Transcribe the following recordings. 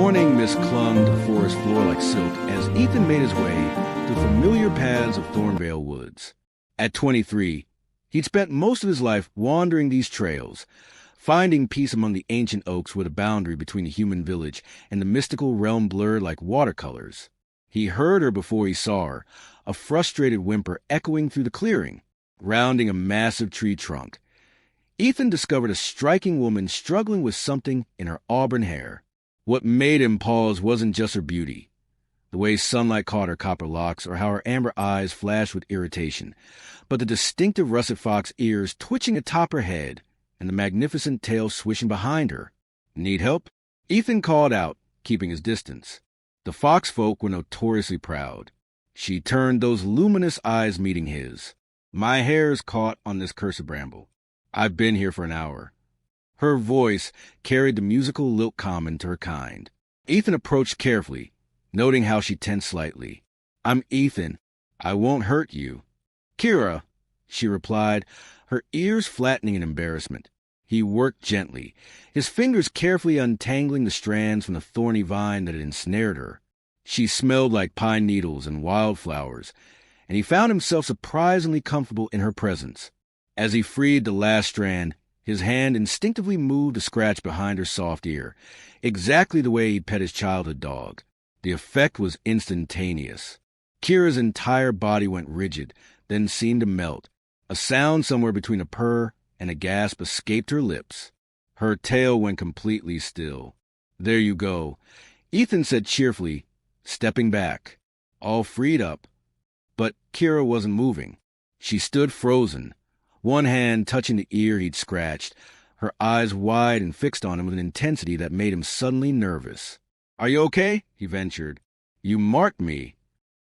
morning mist clung to the forest floor like silk as Ethan made his way through familiar paths of Thornvale Woods. At 23, he'd spent most of his life wandering these trails, finding peace among the ancient oaks where the boundary between the human village and the mystical realm blurred like watercolors. He heard her before he saw her, a frustrated whimper echoing through the clearing, rounding a massive tree trunk. Ethan discovered a striking woman struggling with something in her auburn hair. What made him pause wasn't just her beauty, the way sunlight caught her copper locks or how her amber eyes flashed with irritation, but the distinctive russet fox ears twitching atop her head and the magnificent tail swishing behind her. "Need help?" Ethan called out, keeping his distance. The fox folk were notoriously proud. She turned those luminous eyes meeting his. "My hair's caught on this cursed bramble. I've been here for an hour." Her voice carried the musical lilt common to her kind. Ethan approached carefully, noting how she tensed slightly. "I'm Ethan. I won't hurt you." "Kira," she replied, her ears flattening in embarrassment. He worked gently, his fingers carefully untangling the strands from the thorny vine that had ensnared her. She smelled like pine needles and wildflowers, and he found himself surprisingly comfortable in her presence. As he freed the last strand, his hand instinctively moved to scratch behind her soft ear, exactly the way he'd pet his childhood dog. The effect was instantaneous. Kira's entire body went rigid, then seemed to melt. A sound somewhere between a purr and a gasp escaped her lips. Her tail went completely still. "There you go," Ethan said cheerfully, stepping back, all freed up. But Kira wasn't moving. She stood frozen, one hand touching the ear he'd scratched, her eyes wide and fixed on him with an intensity that made him suddenly nervous. "Are you okay?" he ventured. "You marked me."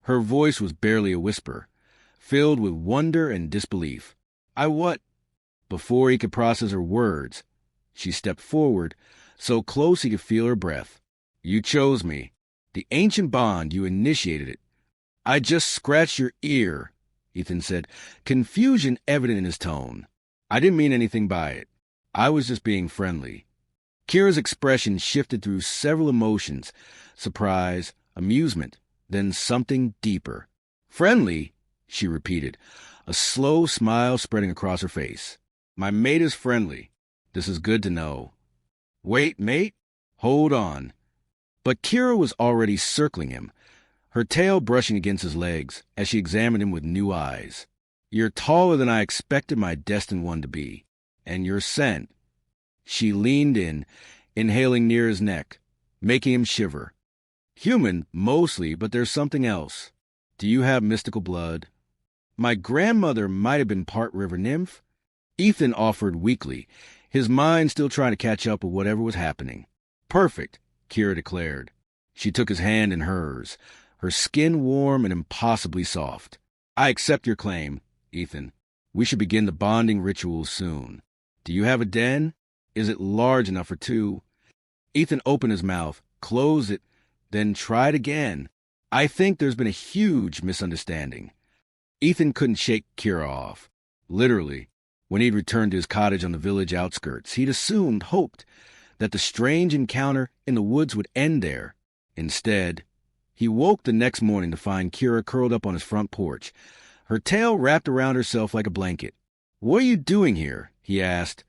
Her voice was barely a whisper, filled with wonder and disbelief. "I what?" Before he could process her words, she stepped forward, so close he could feel her breath. "You chose me. The ancient bond, you initiated it." "I just scratched your ear," Ethan said, confusion evident in his tone. "I didn't mean anything by it. I was just being friendly." Kira's expression shifted through several emotions, surprise, amusement, then something deeper. "Friendly?" she repeated, a slow smile spreading across her face. "My mate is friendly. This is good to know." "Wait, mate? Hold on." But Kira was already circling him, her tail brushing against his legs as she examined him with new eyes. "You're taller than I expected my destined one to be. And your scent." She leaned in, inhaling near his neck, making him shiver. "Human, mostly, but there's something else. Do you have mystical blood?" "My grandmother might have been part river nymph," Ethan offered weakly, his mind still trying to catch up with whatever was happening. "Perfect," Kira declared. She took his hand in hers, her skin warm and impossibly soft. "I accept your claim, Ethan. We should begin the bonding rituals soon. Do you have a den? Is it large enough for two?" Ethan opened his mouth, closed it, then tried again. "I think there's been a huge misunderstanding." Ethan couldn't shake Kira off. Literally, when he'd returned to his cottage on the village outskirts, he'd assumed, hoped, that the strange encounter in the woods would end there. Instead, he woke the next morning to find Kira curled up on his front porch, her tail wrapped around herself like a blanket. "What are you doing here?" he asked,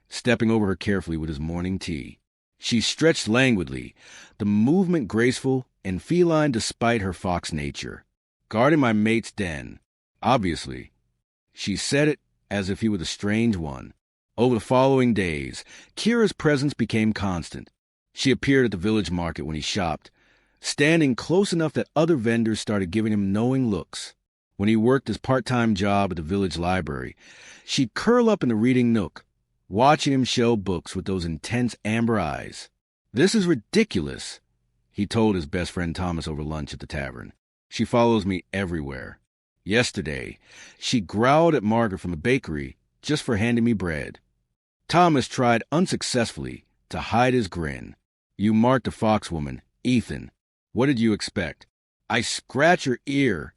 stepping over her carefully with his morning tea. She stretched languidly, the movement graceful and feline despite her fox nature. "Guarding my mate's den, obviously." She said it as if he were the strange one. Over the following days, Kira's presence became constant. She appeared at the village market when he shopped, standing close enough that other vendors started giving him knowing looks. When he worked his part-time job at the village library, she'd curl up in the reading nook, watching him shelve books with those intense amber eyes. "This is ridiculous," he told his best friend Thomas over lunch at the tavern. "She follows me everywhere. Yesterday, she growled at Margaret from the bakery just for handing me bread." Thomas tried unsuccessfully to hide his grin. "You marked a foxwoman, Ethan. What did you expect?" "I scratch your ear.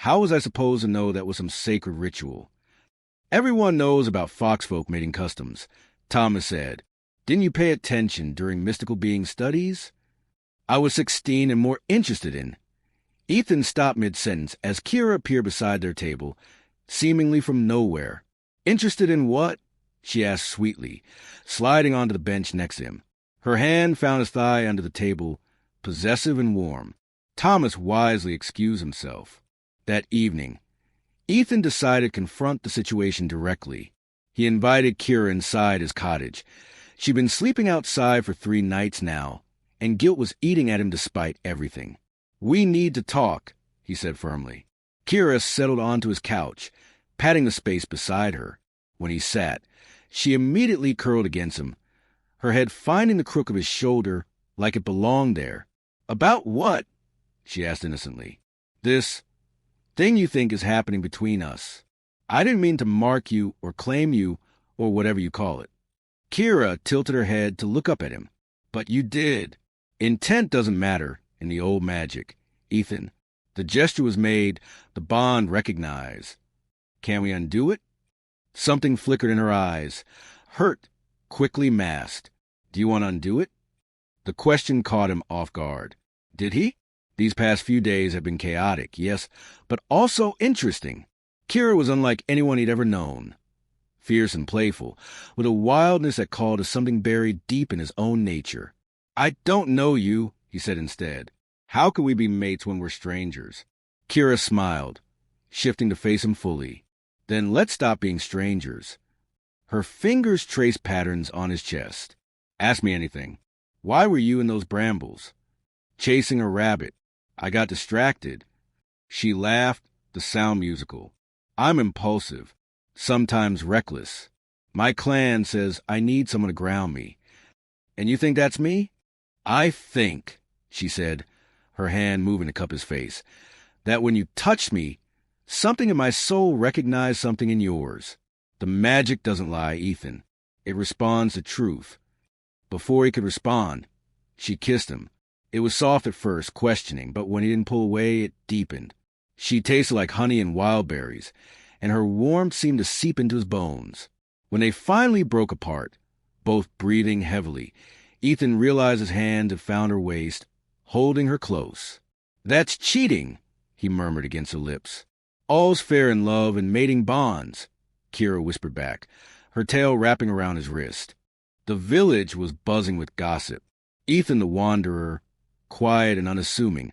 How was I supposed to know that was some sacred ritual?" "Everyone knows about foxfolk mating customs," Thomas said. "Didn't you pay attention during mystical being studies?" I was 16 and more interested in. Ethan stopped mid-sentence as Kira appeared beside their table, seemingly from nowhere. Interested in what? She asked sweetly, sliding onto the bench next to him. Her hand found his thigh under the table, possessive and warm. Thomas wisely excused himself. That evening, Ethan decided to confront the situation directly. He invited Kira inside his cottage. She'd been sleeping outside for 3 nights now, and guilt was eating at him despite everything. "We need to talk," he said firmly. Kira settled onto his couch, patting the space beside her. When he sat, she immediately curled against him, her head finding the crook of his shoulder like it belonged there. "About what?" she asked innocently. "This thing you think is happening between us. I didn't mean to mark you or claim you or whatever you call it." Kira tilted her head to look up at him. "But you did. Intent doesn't matter in the old magic, Ethan. The gesture was made, the bond recognized. Can we undo it?" Something flickered in her eyes. Hurt, quickly masked. "Do you want to undo it?" The question caught him off guard. Did he? These past few days had been chaotic, yes, but also interesting. Kira was unlike anyone he'd ever known. Fierce and playful, with a wildness that called to something buried deep in his own nature. "I don't know you," he said instead. "How can we be mates when we're strangers?" Kira smiled, shifting to face him fully. "Then let's stop being strangers." Her fingers traced patterns on his chest. "Ask me anything. Why were you in those brambles?" "Chasing a rabbit. I got distracted." She laughed, the sound musical. "I'm impulsive, sometimes reckless. My clan says I need someone to ground me. And you think that's me?" "I think," she said, her hand moving to cup his face, "that when you touched me, something in my soul recognized something in yours. The magic doesn't lie, Ethan. It responds to truth." Before he could respond, she kissed him. It was soft at first, questioning, but when he didn't pull away, it deepened. She tasted like honey and wild berries, and her warmth seemed to seep into his bones. When they finally broke apart, both breathing heavily, Ethan realized his hand had found her waist, holding her close. "That's cheating," he murmured against her lips. "All's fair in love and mating bonds," Kira whispered back, her tail wrapping around his wrist. The village was buzzing with gossip. Ethan the Wanderer, quiet and unassuming,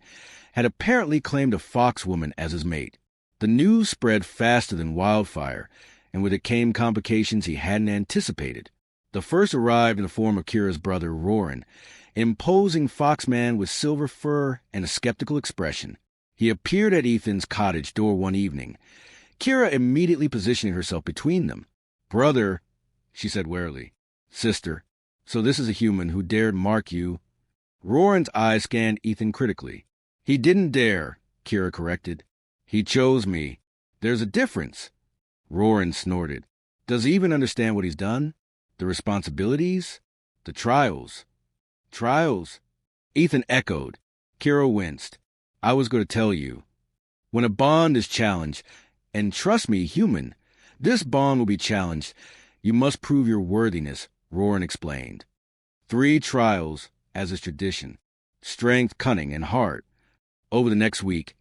had apparently claimed a foxwoman as his mate. The news spread faster than wildfire, and with it came complications he hadn't anticipated. The first arrived in the form of Kira's brother, Roran, imposing foxman with silver fur and a skeptical expression. He appeared at Ethan's cottage door one evening, Kira immediately positioning herself between them. "Brother," she said warily. "Sister, so this is a human who dared mark you." Roran's eyes scanned Ethan critically. "He didn't dare," Kira corrected. "He chose me. There's a difference." Roran snorted. "Does he even understand what he's done? The responsibilities? The trials?" "Trials?" Ethan echoed. Kira winced. "I was going to tell you. When a bond is challenged, and trust me, human, this bond will be challenged, you must prove your worthiness," Roran explained. 3 trials, as is tradition. Strength, cunning, and heart. Over the next week,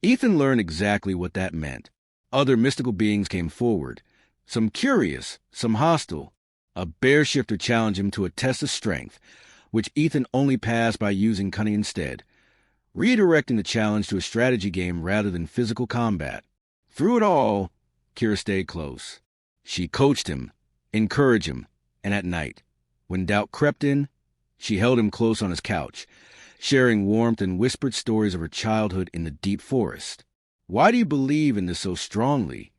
Ethan learned exactly what that meant. Other mystical beings came forward, some curious, some hostile. A bear shifter challenged him to a test of strength, which Ethan only passed by using cunning instead, redirecting the challenge to a strategy game rather than physical combat. Through it all, Kira stayed close. She coached him, encouraged him, and at night, when doubt crept in, she held him close on his couch, sharing warmth and whispered stories of her childhood in the deep forest. "Why do you believe in this so strongly?"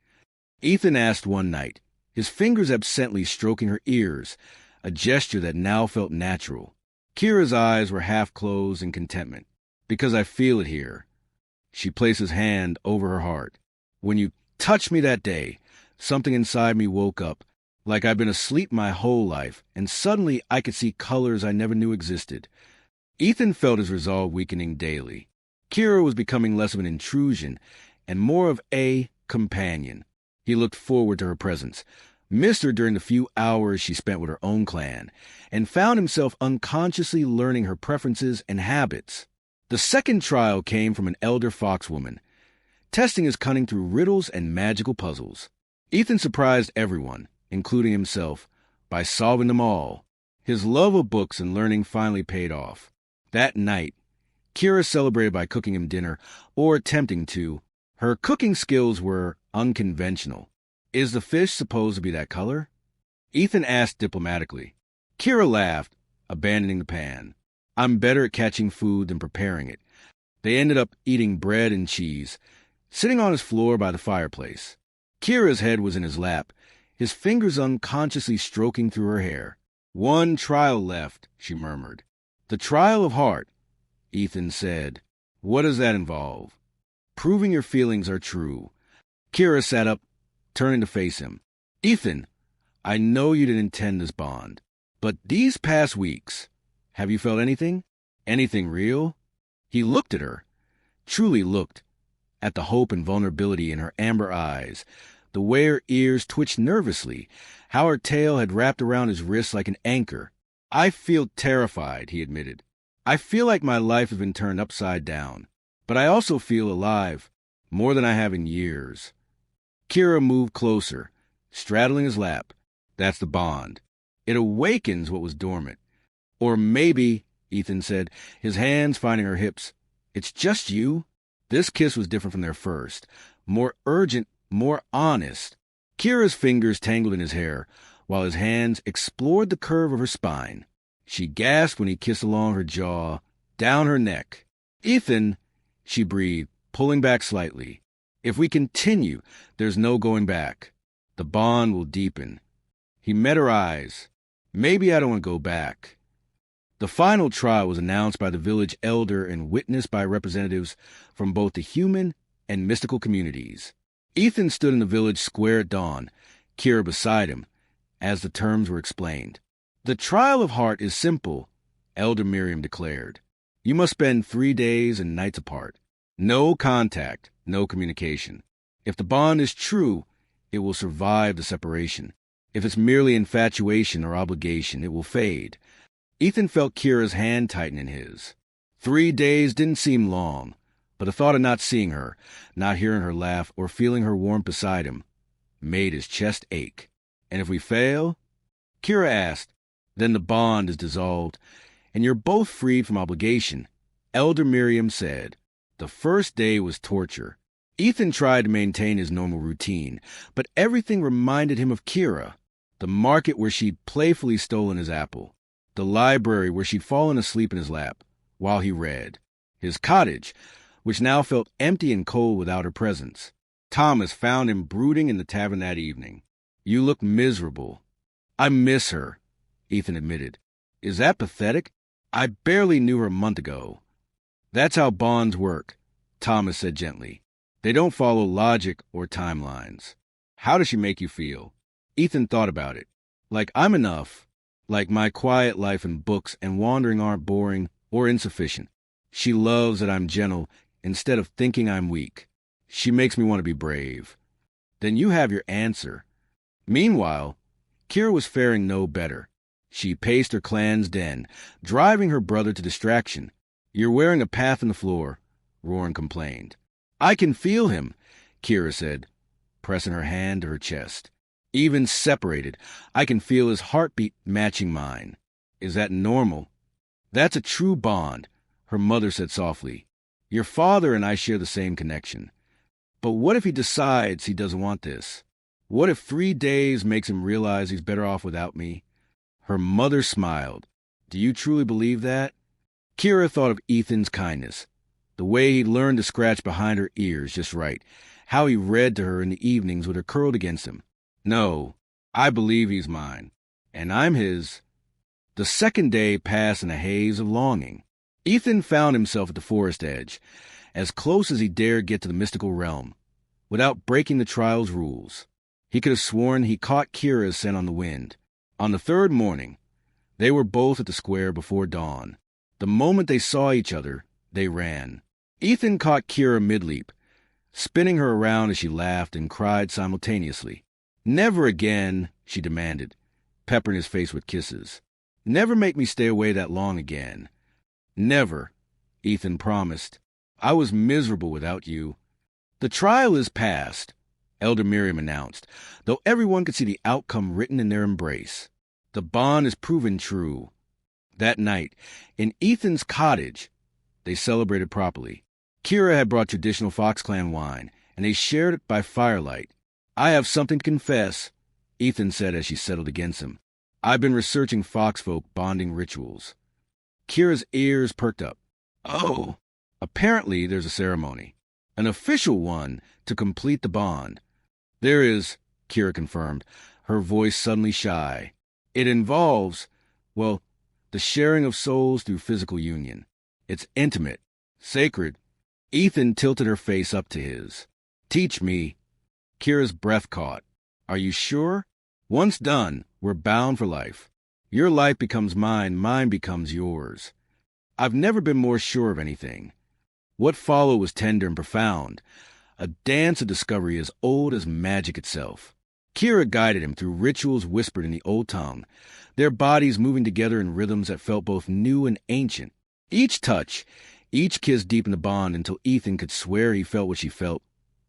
Ethan asked one night, his fingers absently stroking her ears, a gesture that now felt natural. Kira's eyes were half closed in contentment. "Because I feel it here." She placed his hand over her heart. "When you touched me that day, something inside me woke up, like I'd been asleep my whole life, and suddenly I could see colors I never knew existed." Ethan felt his resolve weakening daily. Kira was becoming less of an intrusion and more of a companion. He looked forward to her presence, missed her during the few hours she spent with her own clan, and found himself unconsciously learning her preferences and habits. The second trial came from an elder foxwoman, testing his cunning through riddles and magical puzzles. Ethan surprised everyone, including himself, by solving them all. His love of books and learning finally paid off. That night, Kira celebrated by cooking him dinner, or attempting to. Her cooking skills were unconventional. Is the fish supposed to be that color? Ethan asked diplomatically. Kira laughed, abandoning the pan. I'm better at catching food than preparing it. They ended up eating bread and cheese, sitting on his floor by the fireplace. Kira's head was in his lap, his fingers unconsciously stroking through her hair. One trial left, she murmured. The trial of heart, Ethan said. What does that involve? Proving your feelings are true. Kira sat up, turning to face him. Ethan, I know you didn't intend this bond, but these past weeks, have you felt anything? Anything real? He looked at her, truly looked, at the hope and vulnerability in her amber eyes, the way her ears twitched nervously, how her tail had wrapped around his wrist like an anchor. I feel terrified, he admitted. I feel like my life has been turned upside down, but I also feel alive, more than I have in years. Kira moved closer, straddling his lap. That's the bond. It awakens what was dormant. Or maybe, Ethan said, his hands finding her hips, it's just you? This kiss was different from their first, more urgent, more honest. Kira's fingers tangled in his hair, while his hands explored the curve of her spine. She gasped when he kissed along her jaw, down her neck. Ethan, she breathed, pulling back slightly. If we continue, there's no going back. The bond will deepen. He met her eyes. Maybe I don't want to go back. The final trial was announced by the village elder and witnessed by representatives from both the human and mystical communities. Ethan stood in the village square at dawn, Kira beside him, as the terms were explained. The trial of heart is simple, Elder Miriam declared. You must spend 3 days and nights apart. No contact, no communication. If the bond is true, it will survive the separation. If it's merely infatuation or obligation, it will fade. Ethan felt Kira's hand tighten in his. 3 days didn't seem long, but the thought of not seeing her, not hearing her laugh, or feeling her warmth beside him made his chest ache. And if we fail? Kira asked. Then the bond is dissolved, and you're both freed from obligation. Elder Miriam said. The first day was torture. Ethan tried to maintain his normal routine, but everything reminded him of Kira. The market where she'd playfully stolen his apple. The library where she'd fallen asleep in his lap while he read. His cottage, which now felt empty and cold without her presence. Thomas found him brooding in the tavern that evening. You look miserable. I miss her, Ethan admitted. Is that pathetic? I barely knew her a month ago. That's how bonds work, Thomas said gently. They don't follow logic or timelines. How does she make you feel? Ethan thought about it. Like I'm enough. Like my quiet life and books and wandering aren't boring or insufficient. She loves that I'm gentle instead of thinking I'm weak. She makes me want to be brave. Then you have your answer. Meanwhile, Kira was faring no better. She paced her clan's den, driving her brother to distraction. You're wearing a path in the floor, Roran complained. I can feel him, Kira said, pressing her hand to her chest. Even separated, I can feel his heartbeat matching mine. Is that normal? That's a true bond, her mother said softly. Your father and I share the same connection. But what if he decides he doesn't want this? What if 3 days makes him realize he's better off without me? Her mother smiled. Do you truly believe that? Kira thought of Ethan's kindness, the way he learned to scratch behind her ears just right, how he read to her in the evenings with her curled against him. No, I believe he's mine, and I'm his. The second day passed in a haze of longing. Ethan found himself at the forest edge, as close as he dared get to the mystical realm, without breaking the trial's rules. He could have sworn he caught Kira's scent on the wind. On the third morning, they were both at the square before dawn. The moment they saw each other, they ran. Ethan caught Kira mid-leap, spinning her around as she laughed and cried simultaneously. Never again, she demanded, peppering his face with kisses. Never make me stay away that long again. Never, Ethan promised. I was miserable without you. The trial is past, Elder Miriam announced, though everyone could see the outcome written in their embrace. The bond is proven true. That night, in Ethan's cottage, they celebrated properly. Kira had brought traditional Fox Clan wine, and they shared it by firelight. I have something to confess, Ethan said as she settled against him. I've been researching Foxfolk bonding rituals. Kira's ears perked up. Oh, apparently there's a ceremony. An official one to complete the bond. There is, Kira confirmed, her voice suddenly shy. It involves, well, the sharing of souls through physical union. It's intimate, sacred. Ethan tilted her face up to his. Teach me. Kira's breath caught. Are you sure? Once done, we're bound for life. Your life becomes mine, mine becomes yours. I've never been more sure of anything. What followed was tender and profound, a dance of discovery as old as magic itself. Kira guided him through rituals whispered in the old tongue, their bodies moving together in rhythms that felt both new and ancient. Each touch, each kiss deepened the bond until Ethan could swear he felt what she felt,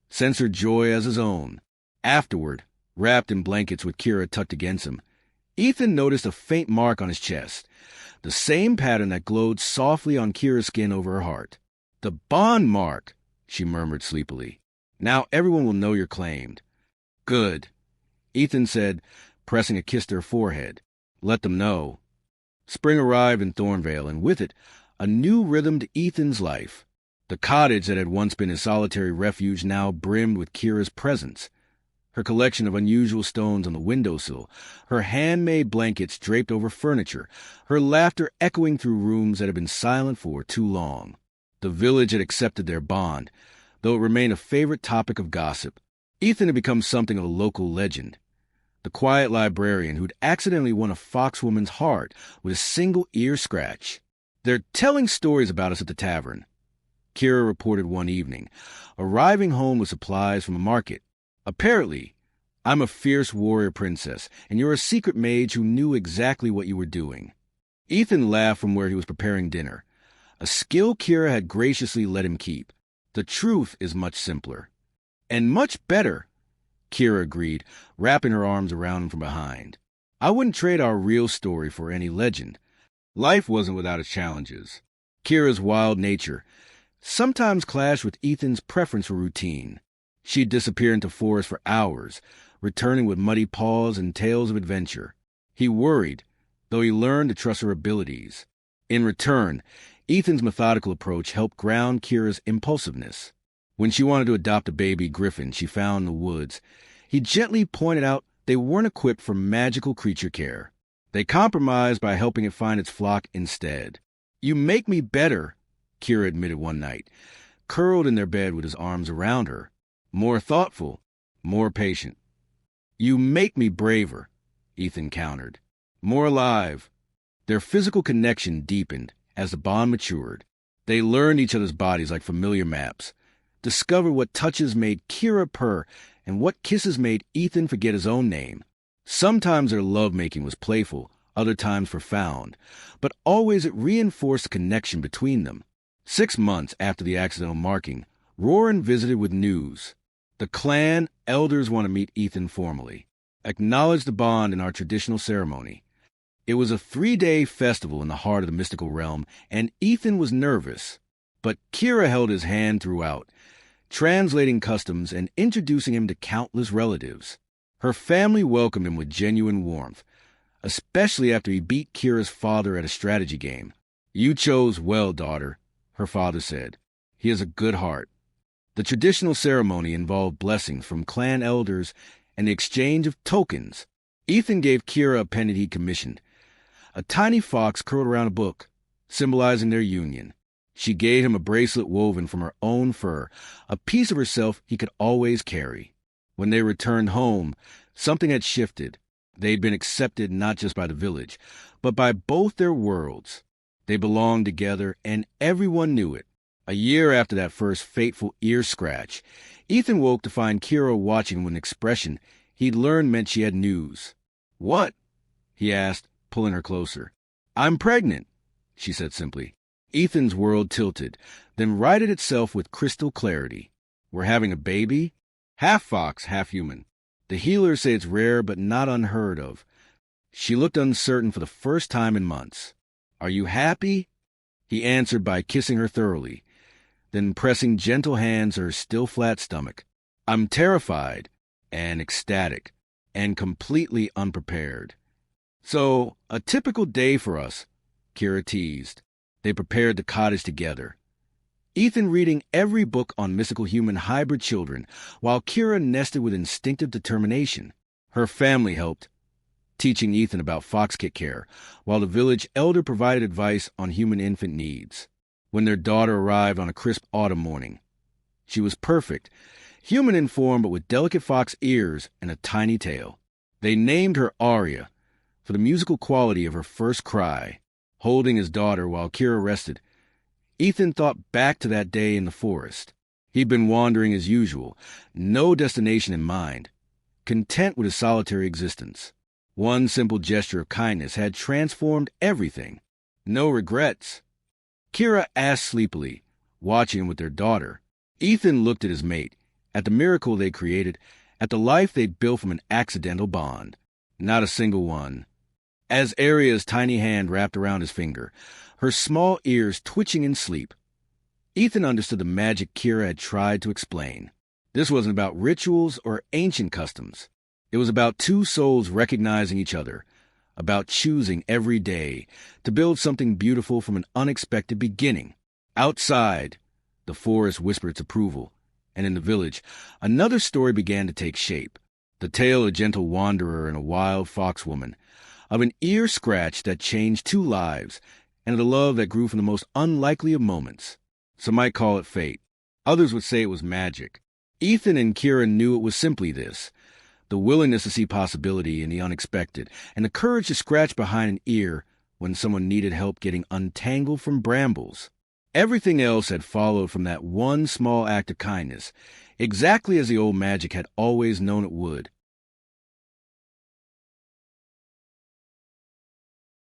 sense her joy as his own. Afterward, wrapped in blankets with Kira tucked against him, Ethan noticed a faint mark on his chest, the same pattern that glowed softly on Kira's skin over her heart. The bond mark, she murmured sleepily. Now everyone will know you're claimed. Good, Ethan said, pressing a kiss to her forehead. Let them know. Spring arrived in Thornvale, and with it, a new rhythm to Ethan's life. The cottage that had once been his solitary refuge now brimmed with Kira's presence. Her collection of unusual stones on the windowsill, her handmade blankets draped over furniture, her laughter echoing through rooms that had been silent for too long. The village had accepted their bond, though it remained a favorite topic of gossip. Ethan had become something of a local legend. The quiet librarian who'd accidentally won a foxwoman's heart with a single ear scratch. They're telling stories about us at the tavern, Kira reported one evening, arriving home with supplies from a market. Apparently, I'm a fierce warrior princess, and you're a secret mage who knew exactly what you were doing. Ethan laughed from where he was preparing dinner, a skill Kira had graciously let him keep. The truth is much simpler. And much better, Kira agreed, wrapping her arms around him from behind. I wouldn't trade our real story for any legend. Life wasn't without its challenges. Kira's wild nature sometimes clashed with Ethan's preference for routine. She'd disappear into forests for hours, returning with muddy paws and tales of adventure. He worried, though he learned to trust her abilities. In return, Ethan's methodical approach helped ground Kira's impulsiveness. When she wanted to adopt a baby griffin she found in the woods, he gently pointed out they weren't equipped for magical creature care. They compromised by helping it find its flock instead. You make me better, Kira admitted one night, curled in their bed with his arms around her. More thoughtful, more patient. You make me braver, Ethan countered. More alive. Their physical connection deepened as the bond matured. They learned each other's bodies like familiar maps, discovered what touches made Kira purr and what kisses made Ethan forget his own name. Sometimes their lovemaking was playful, other times profound, but always it reinforced the connection between them. 6 months after the accidental marking, Roran visited with news. The clan elders want to meet Ethan formally, acknowledge the bond in our traditional ceremony. It was a 3-day festival in the heart of the mystical realm, and Ethan was nervous. But Kira held his hand throughout, translating customs and introducing him to countless relatives. Her family welcomed him with genuine warmth, especially after he beat Kira's father at a strategy game. You chose well, daughter, her father said. He has a good heart. The traditional ceremony involved blessings from clan elders and the exchange of tokens. Ethan gave Kira a pendant he'd commissioned, a tiny fox curled around a book, symbolizing their union. She gave him a bracelet woven from her own fur, a piece of herself he could always carry. When they returned home, something had shifted. They'd been accepted not just by the village, but by both their worlds. They belonged together, and everyone knew it. A year after that first fateful ear scratch, Ethan woke to find Kira watching with an expression he'd learned meant she had news. "What?" he asked, pulling her closer. "I'm pregnant," she said simply. Ethan's world tilted, then righted itself with crystal clarity. "We're having a baby? Half fox, half human. The healers say it's rare but not unheard of." She looked uncertain for the first time in months. "Are you happy?" He answered by kissing her thoroughly, then pressing gentle hands to her still flat stomach. "I'm terrified and ecstatic and completely unprepared." "So, a typical day for us," Kira teased. They prepared the cottage together, Ethan reading every book on mystical human hybrid children, while Kira nested with instinctive determination. Her family helped, teaching Ethan about fox-kit care, while the village elder provided advice on human infant needs. When their daughter arrived on a crisp autumn morning, she was perfect, human in form but with delicate fox ears and a tiny tail. They named her Aria, for the musical quality of her first cry. Holding his daughter while Kira rested, Ethan thought back to that day in the forest. He'd been wandering as usual, no destination in mind, content with his solitary existence. One simple gesture of kindness had transformed everything. No regrets. Kira asked sleepily, watching him with their daughter. Ethan looked at his mate, at the miracle they created, at the life they'd built from an accidental bond. Not a single one. As Aria's tiny hand wrapped around his finger, her small ears twitching in sleep, Ethan understood the magic Kira had tried to explain. This wasn't about rituals or ancient customs. It was about two souls recognizing each other, about choosing every day to build something beautiful from an unexpected beginning. Outside, the forest whispered its approval, and in the village, another story began to take shape. The tale of a gentle wanderer and a wild fox woman, of an ear scratch that changed two lives, and of the love that grew from the most unlikely of moments. Some might call it fate. Others would say it was magic. Ethan and Kira knew it was simply this: the willingness to see possibility in the unexpected, and the courage to scratch behind an ear when someone needed help getting untangled from brambles. Everything else had followed from that one small act of kindness, exactly as the old magic had always known it would.